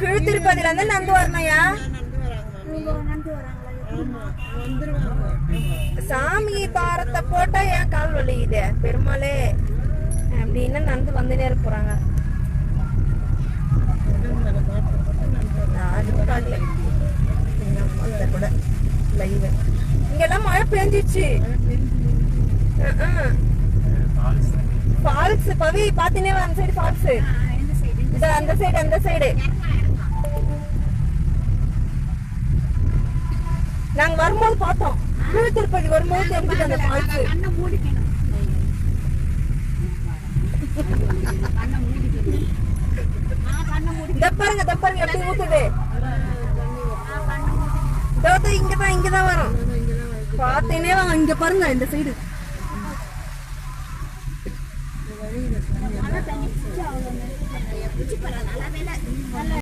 திருப்பதில இருந்து நந்து வரணையா? சாமி பாரத்தை போட்டா ஏன் கால் வலிக்குது பெருமாளே அப்படின்னு நந்து வந்துனே போறாங்க. இங்கெல்லாம் மழை பெஞ்சிச்சு. ஃபால்ஸ் பவி பாத்தீனே அந்த சைடு ஃபால்ஸ். அந்த சைடு நாங்க வரும்போது பார்த்தோம். திருப்பதி வரும்போது தெரிஞ்சது அந்த ஃபால்ஸ். தப்பாருங்க எப்படி ஊத்துது. இங்கதான் வரும். பாத்தீனே வாங்க. இங்க பாருங்க இந்த சைடு.